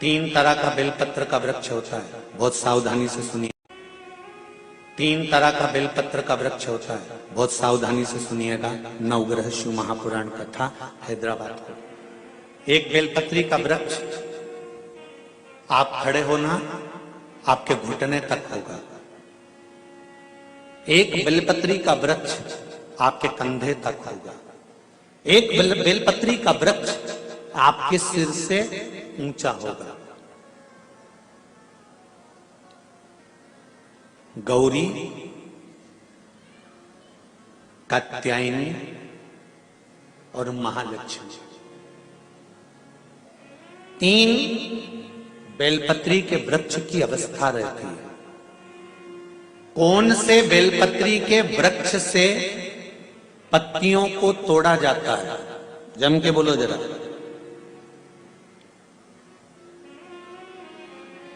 तीन तरह का बेलपत्र का वृक्ष होता है, बहुत सावधानी से सुनिए। तीन तरह का बेलपत्र का वृक्ष होता है, बहुत सावधानी से सुनिएगा। नवग्रह शिव महापुराण कथा हैदराबाद को। एक बेलपत्री का वृक्ष आप खड़े होना आपके घुटने तक होगा। एक बेलपत्री का वृक्ष आपके कंधे तक होगा। एक बेलपत्री का वृक्ष आपके सिर से ऊंचा होगा। गौरी, कात्यायनी और महालक्ष्मी, तीन बेलपत्री के वृक्ष की अवस्था रहती है। कौन से बेलपत्री के वृक्ष से पत्तियों को तोड़ा जाता है? जम के बोलो जरा।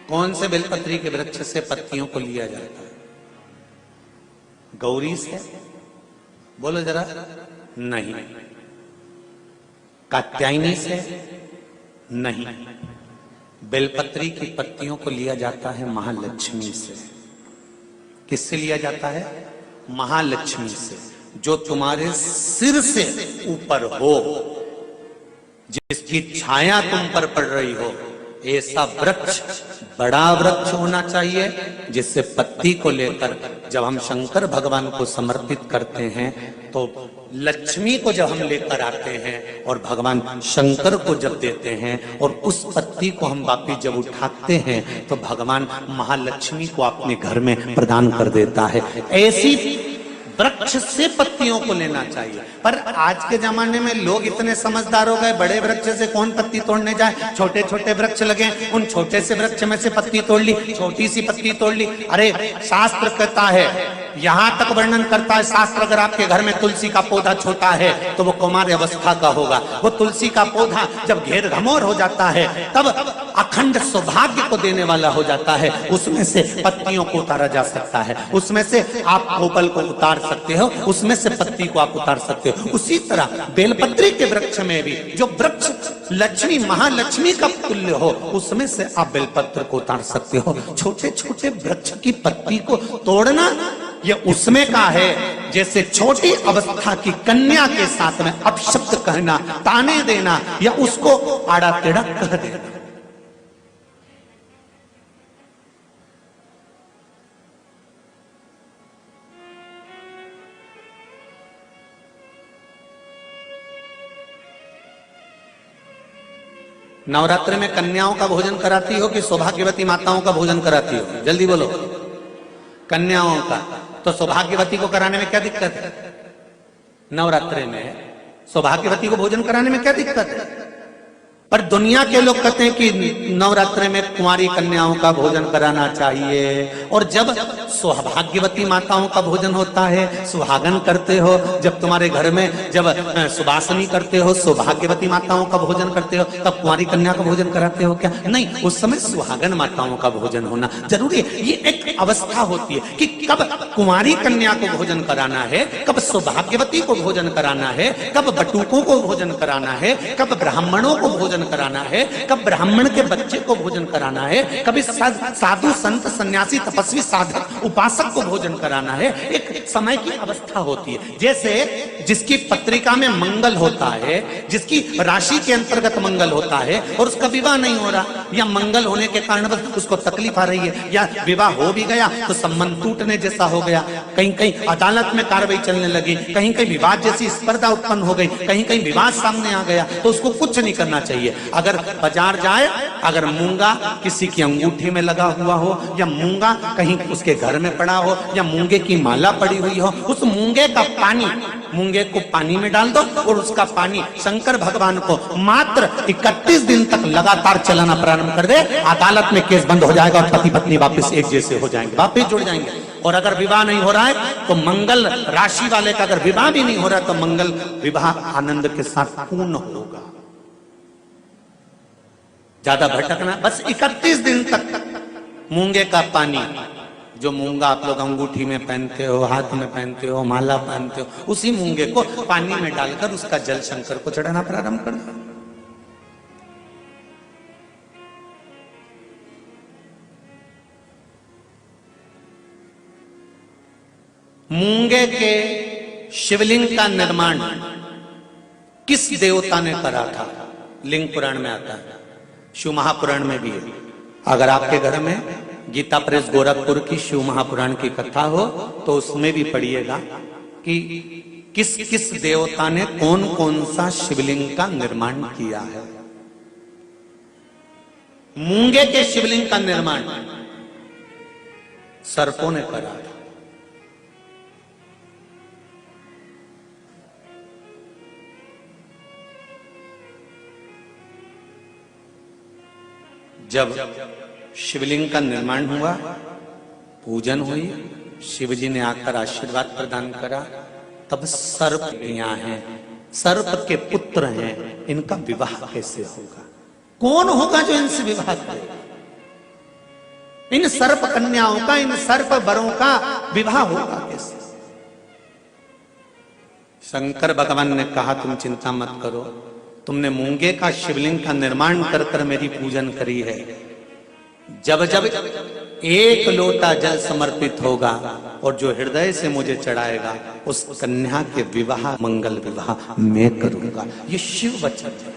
कौन से बेलपत्री के वृक्ष से पत्तियों को लिया जाता है? गौरी से? बोलो जरा। नहीं। कात्यायनी से? नहीं। बेलपत्री की पत्तियों को लिया जाता है महालक्ष्मी से। किससे लिया जाता है? महालक्ष्मी से, जो तुम्हारे सिर से ऊपर हो, जिसकी छाया तुम पर पड़ रही हो। ऐसा वृक्ष बड़ा वृक्ष होना चाहिए, जिससे पत्ती को लेकर जब हम शंकर भगवान को समर्पित करते हैं तो लक्ष्मी को जब हम लेकर आते हैं और भगवान शंकर को जब देते हैं और उस पत्ती को हम वापिस जब उठाते हैं तो भगवान महालक्ष्मी को अपने घर में प्रदान कर देता है। ऐसी वृक्ष से पत्तियों को लेना चाहिए। पर आज के जमाने में लोग इतने समझदार हो गए, बड़े वृक्ष से कौन पत्ती तोड़ने जाए, छोटे छोटे वृक्ष लगे, उन छोटे से वृक्ष में से पत्ती तोड़ ली, छोटी सी पत्ती तोड़ ली। अरे शास्त्र कहता है, यहां तक वर्णन करता है शास्त्र, अगर आपके घर में तुलसी का पौधा छोटा है तो वो कौमार अवस्था का होगा। वो तुलसी का पौधा जब घेर घमोर हो जाता है तब अखंड सौभाग्य को देने वाला हो जाता है। उसमें से पत्तियों को उतारा जा सकता है, उसमें से आप कोपल को उतार सकते हो, उसमें से पत्ती को आप उतार सकते हो। उसी तरह बेलपत्री के वृक्ष में भी जो वृक्ष लक्ष्मी महालक्ष्मी का तुल्य हो, उसमें से आप बेलपत्र को उतार सकते हो। छोटे छोटे वृक्ष की पत्ती को तोड़ना ये उसमें का है जैसे छोटी अवस्था की कन्या के साथ में अपशब्द कहना, ताने देना या उसको आड़ा टेढ़ा कह देना। नवरात्र में कन्याओं का भोजन कराती हो कि सौभाग्यवती माताओं का भोजन कराती हो? जल्दी बोलो। कन्याओं का। तो सौभाग्यवती को कराने में क्या दिक्कत है? नवरात्रि में सौभाग्यवती को भोजन कराने में क्या दिक्कत है? पर दुनिया के लोग कहते हैं कि नवरात्रि में कुंवारी कन्याओं का भोजन कराना चाहिए। और जब सौभाग्यवती माताओं का भोजन होता है, सुहागन करते हो, जब तुम्हारे घर में जब सुवासनी करते हो, सौभाग्यवती माताओं का भोजन करते हो, तब कुंवारी कन्या का भोजन कराते हो क्या? नहीं, उस समय सुहागन माताओं का भोजन होना जरूरी है। ये एक अवस्था होती है कि कब कुंवारी कन्या को भोजन कराना है, कब सौभाग्यवती को भोजन कराना है, कब बटुकों को भोजन कराना है, कब ब्राह्मणों को भोजन कराना है, कब ब्राह्मण के बच्चे को भोजन कराना है, कभी साधु संत सन्यासी तपस्वी साधक उपासक को भोजन कराना है। एक समय की अवस्था होती है। जैसे जिसकी पत्रिका में मंगल होता है, जिसकी राशि के अंतर्गत मंगल होता है और उसका विवाह नहीं हो रहा, या मंगल होने के कारण उसको तकलीफ आ रही है, या विवाह हो भी गया तो संबंध टूटने जैसा हो गया, कहीं कहीं अदालत में कार्रवाई चलने लगी, कहीं कहीं विवाद जैसी स्पर्धा उत्पन्न हो गई, कहीं कहीं विवाद सामने आ गया, तो उसको कुछ नहीं करना चाहिए। अगर बाजार जाए, अगर मूंगा किसी की अंगूठी में लगा हुआ हो, या मूंगा कहीं उसके घर में पड़ा हो, या मूंगे की माला पड़ी हुई हो, उस मूंगे का पानी, मूंगे को पानी में डाल दो और उसका पानी शंकर भगवान को मात्र 31 दिन तक लगातार चलाना प्रारंभ कर दे। अदालत में केस बंद हो जाएगा और पति पत्नी वापस एक जैसे हो जाएंगे, वापस जुड़ जाएंगे। और अगर विवाह नहीं हो रहा है तो मंगल राशि वाले का अगर विवाह भी नहीं हो रहा है तो मंगल विवाह आनंद के साथ पूर्ण होगा। ज्यादा भटकना, बस 31 दिन तक मूंगे का पानी, जो मूंगा आप लोग अंगूठी में पहनते हो, हाथ में पहनते हो, माला पहनते हो, उसी मूंगे को पानी में डालकर उसका जल शंकर को चढ़ाना प्रारंभ कर दो। मूंगे के शिवलिंग का निर्माण किस देवता ने करा था? लिंग पुराण में आता है, शिव महापुराण में भी है। अगर आपके घर में गीता प्रेस गोरखपुर की शिव महापुराण की कथा हो तो उसमें भी पढ़िएगा कि किस किस देवता ने कौन कौन सा शिवलिंग का निर्माण किया है। मूंगे के शिवलिंग का निर्माण सर्पों ने करा था। जब शिवलिंग का निर्माण हुआ, पूजन हुई, शिवजी ने आकर आशीर्वाद प्रदान करा, तब सर्प यहाँ हैं, सर्प के पुत्र हैं, इनका विवाह कैसे होगा? कौन होगा जो इनसे विवाह करेगा? इन सर्प कन्याओं का, इन सर्प वरों का विवाह होगा कैसे? शंकर भगवान ने कहा तुम चिंता मत करो, तुमने मूंगे का शिवलिंग का निर्माण कर कर मेरी पूजन करी है। जब जब एक लोटा जल समर्पित होगा और जो हृदय से मुझे चढ़ाएगा, उस कन्या के विवाह, मंगल विवाह मैं करूंगा। ये शिव वचन है।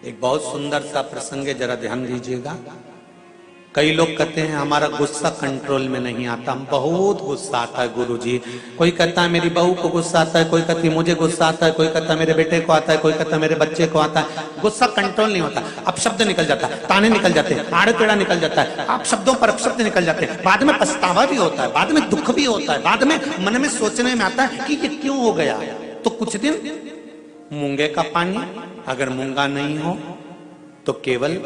एक बहुत सुंदर सा प्रसंग है, जरा ध्यान दीजिएगा। कई लोग कहते हैं हमारा गुस्सा कंट्रोल में नहीं आता, हम बहुत गुस्सा आता है गुरुजी। कोई कहता है मेरी बहू को गुस्सा आता है, कोई कहती है मुझे गुस्सा आता है, कोई कहता है मेरे बेटे को आता है, कोई कहता है मेरे बच्चे को आता है। गुस्सा कंट्रोल नहीं होता, अब शब्द निकल जाता है, ताने निकल जाते हैं, आड़े टेढ़ा निकल जाता है, आप शब्दों पर अपशब्द निकल जाते हैं। बाद में पछतावा भी होता है, बाद में दुख भी होता है, बाद में मन में सोचने में आता है कि ये क्यों हो गया। तो कुछ दिन मूंगे का पानी, अगर मूंगा नहीं हो तो केवल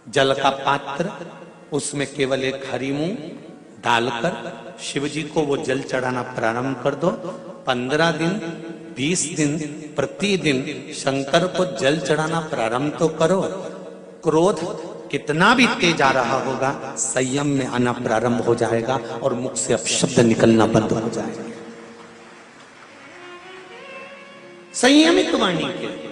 जल का पात्र, उसमें केवल एक हरी मूंग डालकर शिव जी को वो जल चढ़ाना प्रारंभ कर दो। 15 दिन 20 दिन प्रतिदिन शंकर को जल चढ़ाना प्रारंभ तो करो। क्रोध कितना भी तेज आ रहा होगा, संयम में आना प्रारंभ हो जाएगा और मुख से अपशब्द निकलना बंद हो जाएगा। संयमित वाणी के लिए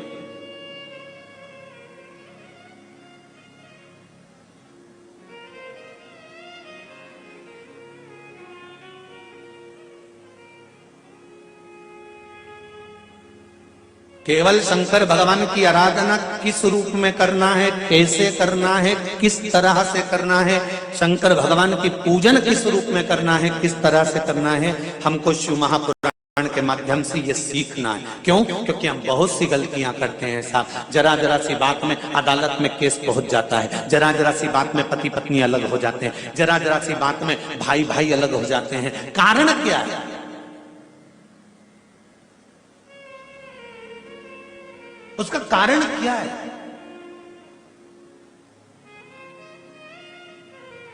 केवल शंकर भगवान की आराधना किस रूप में करना है, कैसे करना है, किस तरह से करना है, शंकर भगवान की पूजन किस रूप में करना है, किस तरह से करना है, हमको शिव महापुराण के माध्यम से ये सीखना है। क्यों? क्योंकि हम बहुत सी गलतियां करते हैं साहब। जरा जरा सी बात में अदालत में केस पहुंच जाता है, जरा जरा सी बात में पति पत्नी अलग हो जाते हैं, जरा जरा सी बात में भाई भाई अलग हो जाते हैं। कारण क्या है? उसका कारण क्या है?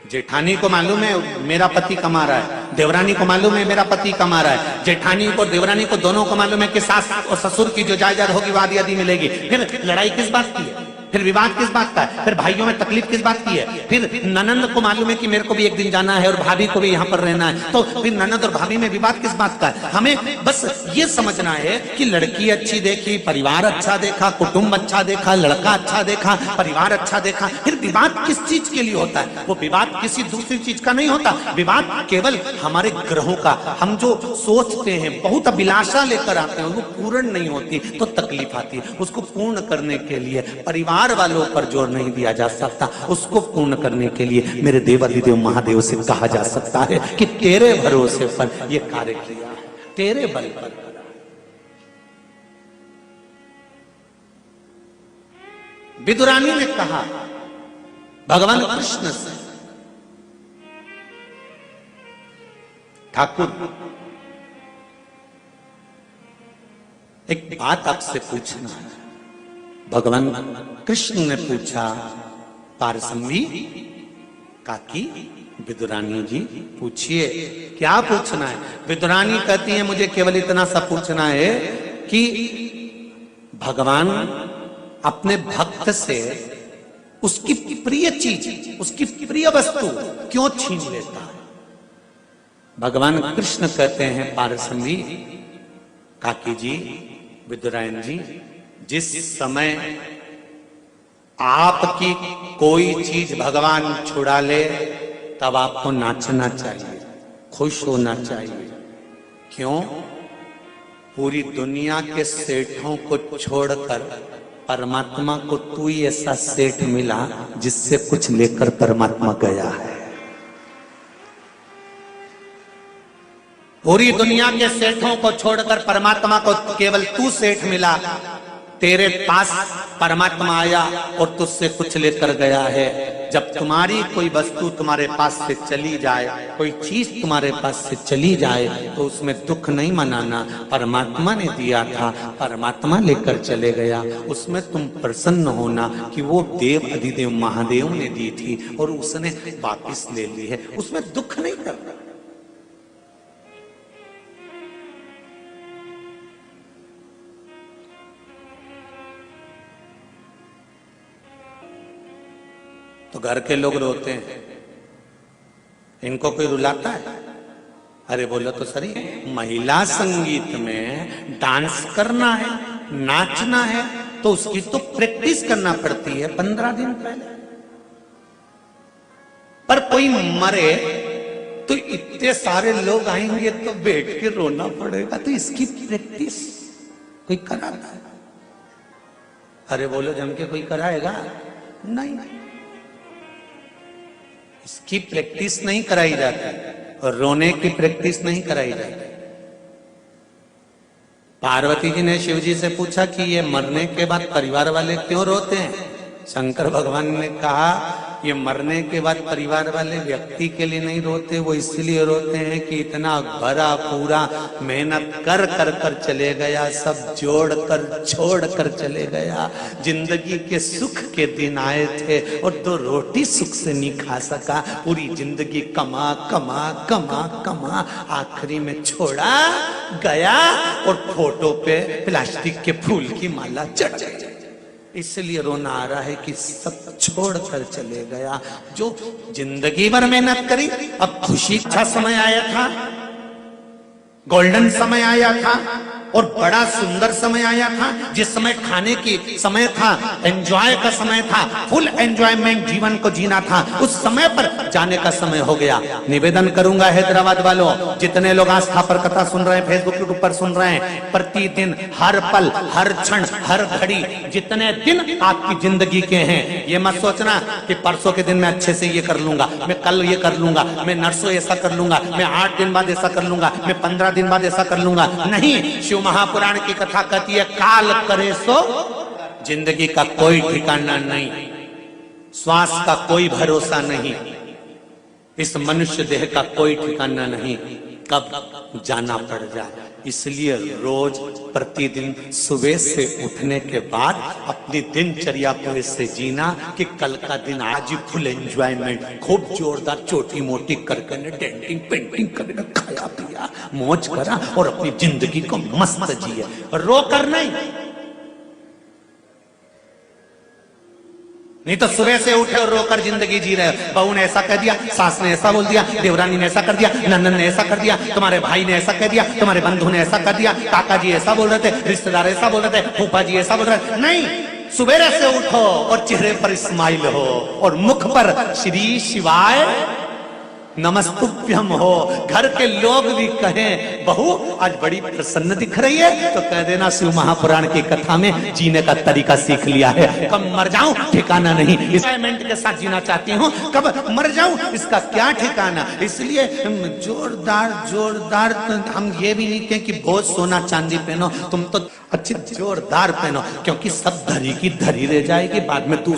जेठानी को मालूम है मेरा पति कमा रहा है, देवरानी को मालूम है मेरा पति कमा रहा है, जेठानी को देवरानी को दोनों को मालूम है कि सास और ससुर की जो जायदाद होगी वो आधी आधी मिलेगी। फिर लड़ाई किस बात की है? फिर विवाद किस बात का है? फिर भाइयों में तकलीफ किस बात की है? फिर ननंद को मालूम है कि मेरे को भी एक दिन जाना है और भाभी को भी यहाँ पर रहना है, तो फिर ननंद और भाभी में विवाद किस बात का है? हमें बस ये समझना है कि लड़की अच्छी देखी, परिवार अच्छा देखा, कुटुंब अच्छा देखा, लड़का अच्छा देखा, परिवार अच्छा देखा, फिर विवाद किस चीज के लिए होता है? वो विवाद किसी दूसरी चीज का नहीं होता। विवाद केवल हमारे ग्रहों का, हम जो सोचते हैं, बहुत अभिलाषा लेकर आते हैं, वो पूर्ण नहीं होती तो तकलीफ आती है। उसको पूर्ण करने के लिए परिवार वालों पर जोर नहीं दिया जा सकता, उसको पूर्ण करने के लिए मेरे देवाधिदेव महादेव से कहा जा सकता है कि तेरे भरोसे पर यह कार्य किया, तेरे बल पर। विदुरानी ने कहा भगवान कृष्ण से, ठाकुर एक बात आपसे पूछना है। भगवान कृष्ण ने पूछा, पारसमवी काकी विदुरानी जी पूछिए, क्या पूछना है? विदुरानी कहती है मुझे केवल इतना सा पूछना है कि भगवान अपने भक्त से उसकी प्रिय चीज, उसकी प्रिय वस्तु क्यों छीन लेता है? भगवान कृष्ण कहते हैं, पारसमवी काकी जी, विदुरायन जी, जिस समय आपकी कोई चीज भगवान छुड़ा ले तब आपको नाचना चाहिए, खुश होना चाहिए। क्यों? पूरी दुनिया के सेठों को छोड़कर परमात्मा को तू ही ऐसा सेठ मिला जिससे कुछ लेकर परमात्मा गया है। पूरी दुनिया के सेठों को छोड़कर परमात्मा को केवल तू सेठ मिला। तेरे पास परमात्मा आया और तुझसे कुछ लेकर गया है। जब तुम्हारी कोई वस्तु तुम्हारे पास से चली जाए, कोई चीज तुम्हारे पास से चली जाए, तो उसमें दुख नहीं मनाना। परमात्मा ने दिया था, परमात्मा लेकर चले गया, उसमें तुम प्रसन्न होना कि वो देव अधिदेव महादेव ने दी थी और उसने वापिस ले ली है। उसमें दुख नहीं करना। तो घर के लोग रोते हैं, इनको कोई रुलाता है? अरे बोलो तो सही, महिला संगीत में डांस करना है, नाचना है, तो उसकी तो प्रैक्टिस करना पड़ती है 15 दिन पहले। पर कोई मरे तो इतने सारे लोग आएंगे तो बैठ के रोना पड़ेगा, तो इसकी प्रैक्टिस कोई कराता है? अरे बोलो जम के कोई कराएगा? नहीं, इसकी प्रैक्टिस नहीं कराई जाती और रोने की प्रैक्टिस नहीं कराई जाती। पार्वती जी ने शिव जी से पूछा कि ये मरने के बाद परिवार वाले क्यों रोते हैं? शंकर भगवान ने कहा ये मरने के बाद परिवार वाले व्यक्ति के लिए नहीं रोते, वो इसलिए रोते हैं कि इतना भरा पूरा मेहनत कर कर कर चले गया, सब जोड़ कर छोड़ कर चले गया। जिंदगी के सुख के दिन आए थे और 2 रोटी सुख से नहीं खा सका। पूरी जिंदगी कमा कमा कमा कमा आखिरी में छोड़ा गया और फोटो पे प्लास्टिक के फूल की माला चढ़ गई। इसलिए रोना आ रहा है कि सब छोड़ कर चले गया। जो जिंदगी भर मेहनत करी, अब खुशी का समय आया था, गोल्डन समय आया था और बड़ा सुंदर समय आया था, जिस समय खाने की समय था, एंजॉय का समय था, फुल एंजॉयमेंट जीवन को जीना था, उस समय पर जाने का समय हो गया। निवेदन करूंगा हैदराबाद वालों, जितने लोग आस्था पर कथा सुन रहे हैं, फेसबुक के ऊपर सुन रहे हैं, प्रतिदिन हर पल हर क्षण हर घड़ी जितने दिन आपकी जिंदगी के हैं, ये मत सोचना कि परसों के दिन मैं अच्छे से ये कर लूंगा, मैं कल ये कर लूंगा, मैं नरसों ऐसा कर लूंगा, मैं 8 दिन बाद ऐसा कर लूंगा, मैं 15 दिन बाद ऐसा कर लूंगा। नहीं, शिव महापुराण की कथा कहती है काल करे सो। जिंदगी का कोई ठिकाना नहीं, श्वास का कोई भरोसा नहीं, इस मनुष्य देह का कोई ठिकाना नहीं, कब जाना पड़ जाए। इसलिए रोज प्रतिदिन सुबह से उठने के बाद अपनी दिनचर्या को इससे जीना कि कल का दिन आज ही फुल एंजॉयमेंट, खूब जोरदार छोटी मोटी करके डेंटिंग पेंटिंग करके खाया पिया मौज करा और अपनी जिंदगी को मस्त जिए, रो कर नहीं। नहीं तो सुबह से उठे और रोकर जिंदगी जी रहे। बहू ने ऐसा कह दिया, सास ने ऐसा बोल दिया, देवरानी ने ऐसा कर दिया, नंदन ने ऐसा कर दिया, तुम्हारे भाई ने ऐसा कह दिया, तुम्हारे बंधु ने ऐसा कर दिया, काका जी ऐसा बोल रहे थे, रिश्तेदार ऐसा बोल रहे थे, फूफा जी ऐसा बोल रहे थे। नहीं, सुबह से उठो और चेहरे पर स्माइल हो और मुख पर श्री शिवाय नमस्तुभ्यम हो। घर के लोग भी कहें बहू आज बड़ी प्रसन्न दिख रही है, तो कह देना शिव महापुराण की कथा में जीने का तरीका सीख लिया है। कब मर जाऊं ठिकाना नहीं, एंजॉयमेंट के साथ जीना चाहती हूँ, कब मर जाऊं इसका क्या ठिकाना। इसलिए जोरदार जोरदार, हम ये भी नहीं कहें कि बहुत सोना चांदी पहनो, तुम तो अच्छी जोरदार पहनो, क्योंकि सब धरी की धरी रह जाएगी, बाद में तू